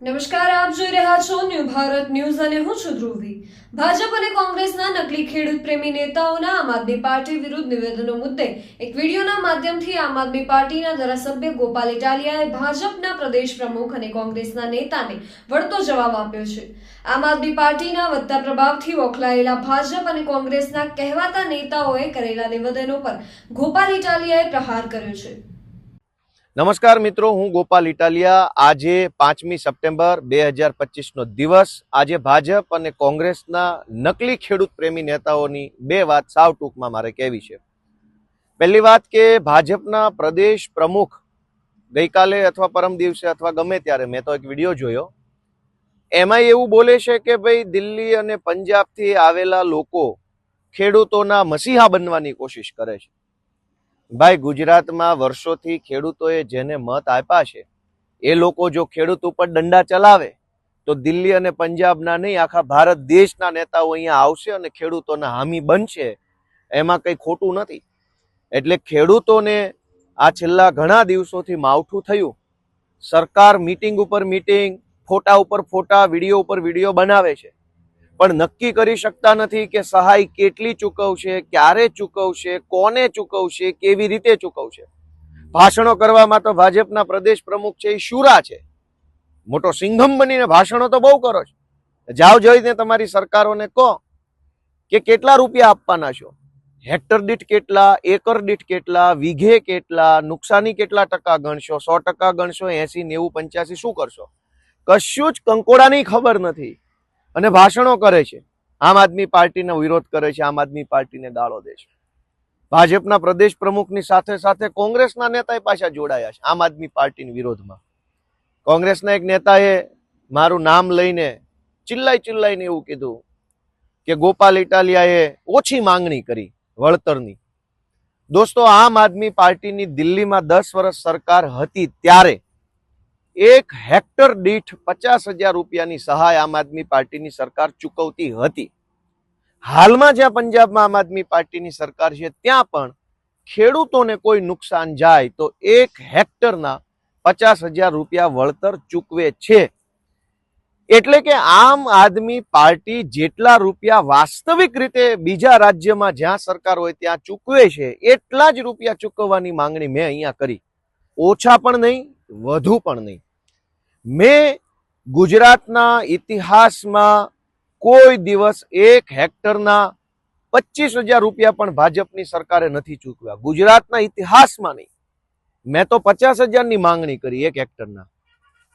નમસ્કાર, આપ જોઈ રહ્યા છો ન્યૂ ભારત ન્યૂઝ અને હું છું ધ્રુવી। ભાજપ અને કોંગ્રેસના નકલી ખેડૂત પ્રેમી નેતાઓના આમ આદમી પાર્ટી વિરુદ્ધ નિવેદનો મુદ્દે એક વિડીયોના માધ્યમથી આમ આદમી પાર્ટીના ધારાસભ્ય ગોપાલ ઇટાલિયાએ ભાજપના પ્રદેશ પ્રમુખ અને કોંગ્રેસના નેતાને વળતો જવાબ આપ્યો છે। આમ આદમી પાર્ટીના વધતા પ્રભાવથી ઓખલાયેલા ભાજપ અને કોંગ્રેસના કહેવાતા નેતાઓએ કરેલા નિવેદનો પર ગોપાલ ઇટાલિયાએ પ્રહાર કર્યો છે। નમસ્કાર મિત્રો, હું ગોપાલ ઇટાલિયા। આજે 5મી સપ્ટેમ્બર 2025 દિવસ। આજે ભાજપ અને કોંગ્રેસના નકલી ખેડૂત પ્રેમી નેતાઓની બે વાત સાવ ટૂંકમાં મારે કહેવી છે। પહેલી વાત કે ભાજપના પ્રદેશ પ્રમુખ ગઈકાલે અથવા પરમ દિવસે અથવા ગમે ત્યારે મેં તો એક વિડીયો જોયો, એમાં એવું બોલે છે કે ભાઈ દિલ્હી અને પંજાબથી આવેલા લોકો ખેડૂતોના મસીહા બનવાની કોશિશ કરે છે। ભાઈ, ગુજરાતમાં વર્ષોથી ખેડૂતોએ જેને મત આપ્યા છે એ લોકો જો ખેડૂત ઉપર દંડા ચલાવે તો દિલ્હી અને પંજાબના નહીં, આખા ભારત દેશના નેતાઓ અહીંયા આવશે અને ખેડૂતોના હામી બનશે। એમાં કંઈ ખોટું નથી। એટલે ખેડૂતોને આ છેલ્લા ઘણા દિવસોથી માવઠું થયું। સરકાર મીટિંગ ઉપર મીટિંગ, ફોટા ઉપર ફોટા, વિડીયો ઉપર વિડીયો બનાવે છે, પણ નક્કી કરી શકતા નથી કે સહાય કેટલી ચૂકવશે, ક્યારે ચૂકવશે, કોને ચૂકવશે, કેવી રીતે ચૂકવશે। ભાષણો કરવામાં તો ભાજપના પ્રદેશ પ્રમુખ છે એ શુરા છે, મોટો સિંઘમ બનીને ભાષણો તો બહુ કરો છો। જાઓ જોઈને તમારી સરકારોને કહો કે કેટલા રૂપિયા આપવાના છો, હેક્ટર દીઠ કેટલા, એકર દીઠ કેટલા, વીઘે કેટલા, નુકસાની કેટલા ટકા ગણશો, 100% ગણશો, 80, 90, 85 શું કરશો? કશું જ કંકોડાની ખબર નથી અને ભાષણો કરે છે। આમ આદમી પાર્ટીનો વિરોધ કરે છે, આમ આદમી પાર્ટીને ગાળો દે છે। ભાજપના પ્રદેશ પ્રમુખની સાથે સાથે કોંગ્રેસના નેતાએ પાછા જોડાયા છે આમ આદમી પાર્ટીના વિરોધમાં। કોંગ્રેસના એક નેતાએ મારું નામ લઈને ચિલ્લાઈને એવું કીધું કે ગોપાલ ઇટાલિયાએ ઓછી માંગણી કરી વળતરની। દોસ્તો, આમ આદમી પાર્ટીની દિલ્હીમાં 10 વર્ષ સરકાર હતી ત્યારે 1 હેક્ટર દીઠ 50,000 રૂપિયાની સહાય આમ આદમી પાર્ટીની સરકાર ચૂકવતી હતી। હાલમાં જ્યાં પંજાબમાં આમ આદમી પાર્ટીની સરકાર છે ત્યાં પણ ખેડૂતોને કોઈ નુકસાન જાય તો 1 હેક્ટરના 50,000 રૂપિયા વળતર ચૂકવે છે। એટલે કે આમ આદમી પાર્ટી જેટલા રૂપિયા વાસ્તવિક રીતે બીજા રાજ્યમાં જ્યાં સરકાર હોય ત્યાં ચૂકવે છે એટલા જ રૂપિયા ચૂકવવાની માંગણી મેં અહીંયા કરી। ઓછા પણ નહીં, વધુ પણ નહીં। મેં ગુજરાતના ઇતિહાસમાં કોઈ દિવસ 1 હેક્ટરના 25,000 રૂપિયા પણ ભાજપની સરકારે નથી ચૂકવ્યા, ગુજરાતના ઇતિહાસમાં નહીં। મેં તો 50,000ની માંગણી કરી 1 હેક્ટરના।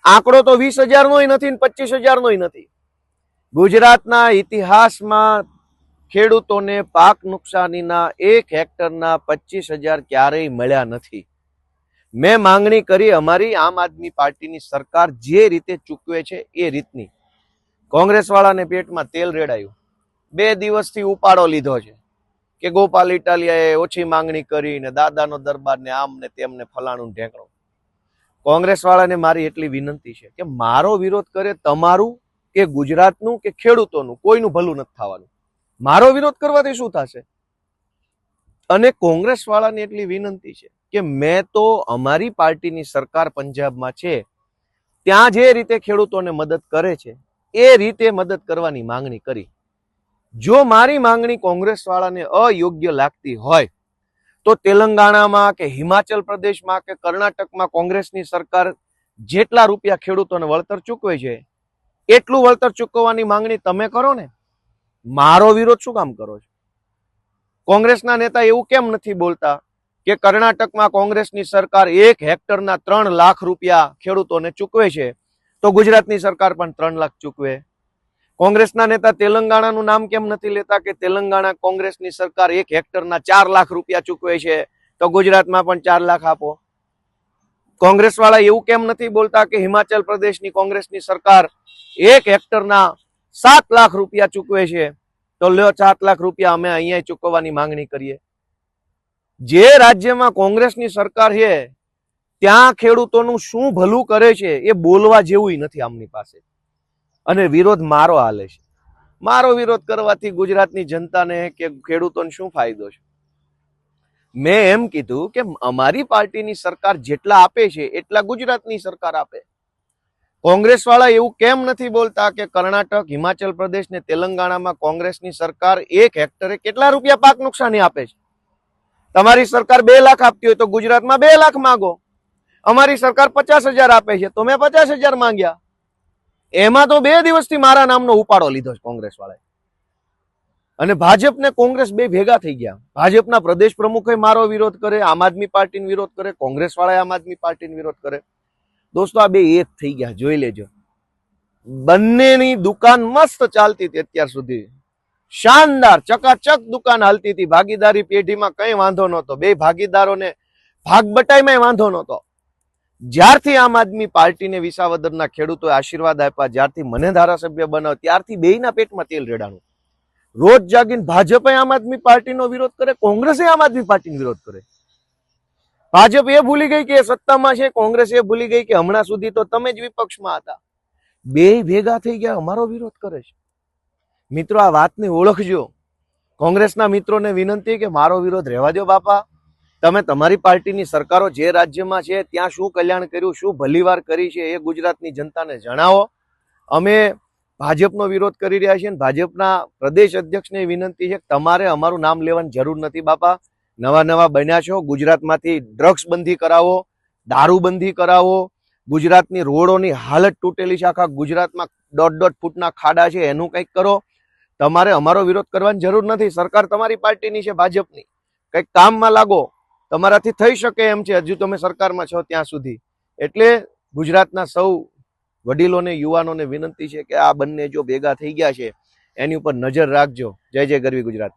આંકડો તો 20,000નોય નથી ને 25,000નોય નથી। ગુજરાતના ઇતિહાસમાં ખેડૂતોને પાક નુકસાનીના 1 હેક્ટરના 25,000 ક્યારેય મળ્યા નથી। મેં માંગણી કરી અમારી આમ આદમી પાર્ટીની સરકાર જે રીતે ચૂકવે છે એ રીતની। કોંગ્રેસ વાળાને પેટમાં તેલ રેડાયું, 2 દિવસથી ઉપાડો લીધો છે કે ગોપાલ ઇટાલિયાએ ઓછી માંગણી કરીને દાદાનો દરબાર ને આમ ને તેમને ફલાણું ઢેકણું। કોંગ્રેસ વાળાને મારી એટલી વિનંતી છે કે મારો વિરોધ કરે તમારું કે ગુજરાતનું કે ખેડૂતોનું, કોઈનું ભલું નથી થવાનું। મારો વિરોધ કરવાથી શું થશે? અને કોંગ્રેસ વાળાને એટલી વિનંતી છે કે મેં તો અમારી પાર્ટીની સરકાર પંજાબમાં છે ત્યાં જે રીતે ખેડૂતોને મદદ કરે છે એ રીતે મદદ કરવાની માંગણી કરી। જો મારી માંગણી કોંગ્રેસ વાળાને અયોગ્ય લાગતી હોય તો તેલંગાણામાં કે હિમાચલ પ્રદેશમાં કે કર્ણાટકમાં કોંગ્રેસની સરકાર જેટલા રૂપિયા ખેડૂતોને વળતર ચૂકવે છે એટલું વળતર ચૂકવવાની માંગણી તમે કરો ને, મારો વિરોધ શું કામ કરો છો? કોંગ્રેસના નેતા એવું કેમ નથી બોલતા કે કર્ણાટકમાં કોંગ્રેસની સરકાર 1 હેક્ટરના 3 લાખ રૂપિયા ખેડૂતોને ચૂકવે છે તો ગુજરાતની સરકાર પણ 3 લાખ ચૂકવે? કોંગ્રેસના નેતા તેલંગાણાનું નામ કેમ નથી લેતા કે તેલંગાણા કોંગ્રેસની સરકાર 1 હેક્ટરના 4 લાખ રૂપિયા ચૂકવે છે તો ગુજરાતમાં પણ 4 લાખ આપો? કોંગ્રેસ વાળા એવું કેમ નથી બોલતા કે હિમાચલ પ્રદેશની કોંગ્રેસની સરકાર 1 હેક્ટરના 7 લાખ રૂપિયા ચૂકવે છે તો લ્યો 7 લાખ રૂપિયા અમે અહીંયા ચૂકવવાની માંગણી કરીએ? જે રાજ્યમાં કોંગ્રેસની સરકાર છે ત્યાં ખેડૂતોનું શું ભલું કરે છે એ બોલવા જેવું નથી આમની પાસે। અને વિરોધ મારો હાલે છે। મારો વિરોધ કરવાથી ગુજરાતની જનતાને કે ખેડૂતોને શું ફાયદો છે? મેં એમ કીધું કે અમારી પાર્ટીની સરકાર જેટલા આપે છે એટલા ગુજરાતની સરકાર આપે। કોંગ્રેસ વાળા એવું કેમ નથી બોલતા કે કર્ણાટક, હિમાચલ પ્રદેશ ને તેલંગાણામાં કોંગ્રેસની સરકાર 1 હેક્ટરે કેટલા રૂપિયા પાક નુકસાની આપે છે? તમારી સરકાર 2 લાખ આપતી હોય તો ગુજરાતમાં 2 લાખ માંગો. અમારી સરકાર 50,000 આપે છે તો મેં 50,000 માંગ્યા. એમાં તો 2 દિવસથી મારા નામનો ઉપાડો લીધો છે કોંગ્રેસ વાળાએ. અને ભાજપ ને કોંગ્રેસ બે ભેગા થઈ ગયા. ભાજપના પ્રદેશ પ્રમુખે મારો વિરોધ કરે, આમ આદમી પાર્ટીનો વિરોધ કરે, કોંગ્રેસ વાળાએ આમ આદમી પાર્ટીનો વિરોધ કરે. દોસ્તો આ બે એક થઈ ગયા, જોઈ લેજો. બંનેની દુકાન મસ્ત ચાલતી હતી અત્યાર સુધી, શાનદાર ચકાચક દુકાન હાલતી હતી. ભાગીદારી પેઢીમાં કઈ વાંધો નહોતો, બે ભાગીદારોને ભાગ બટાઈમાં વાંધો નહોતો. જ્યારથી આમ આદમી પાર્ટીને વિસાવદરના ખેડૂતોએ આશીર્વાદ આપ્યા, જ્યારથી મને ધારાસભ્ય બનાવ્યો, ત્યારથી બેયના પેટમાં તેલ રેડાણું. રોજ જાગીને ભાજપે આમ આદમી પાર્ટીનો વિરોધ કરે, કોંગ્રેસે આમ આદમી પાર્ટીનો વિરોધ કરે. ભાજપ એ ભૂલી ગઈ કે સત્તામાં છે, કોંગ્રેસ એ ભૂલી ગઈ કે હમણાં સુધી તો તમે જ વિપક્ષમાં હતા. બે ભેગા થઈ ગયા, અમારો વિરોધ કરે છે. મિત્રો આ વાતને ઓળખજો. કોંગ્રેસના મિત્રોને વિનંતી કે મારો વિરોધ રહેવા દો બાપા. તમે તમારી પાર્ટીની સરકારો જે રાજ્યમાં છે ત્યાં શું કલ્યાણ કર્યું, શું ભલીવાર કરી છે એ ગુજરાતની જનતાને જણાવો. અમે ભાજપનો વિરોધ કરી રહ્યા છીએ. ભાજપના પ્રદેશ અધ્યક્ષને વિનંતી છે કે તમારે અમારું નામ લેવાની જરૂર નથી બાપા. નવા બન્યા છો, ગુજરાતમાંથી ડ્રગ્સ બંધી કરાવો, દારૂ બંધી કરાવો. ગુજરાતની રોડોની હાલત તૂટેલી છે, આખા ગુજરાતમાં 1.5 ફૂટના ખાડા છે, એનું કંઈક કરો. તમારે અમારો વિરોધ કરવાની જરૂર નથી. સરકાર તમારી પાર્ટીની છે, ભાજપની. કંઈક કામમાં લાગો, તમારાથી થઈ શકે એમ છે. હજુ તમે સરકારમાં છો ત્યાં સુધી. એટલે ગુજરાતના સૌ વડીલોને, યુવાનોને વિનંતી છે કે આ બંને જો ભેગા થઈ ગયા છે એની ઉપર નજર રાખજો. જય જય ગરવી ગુજરાત.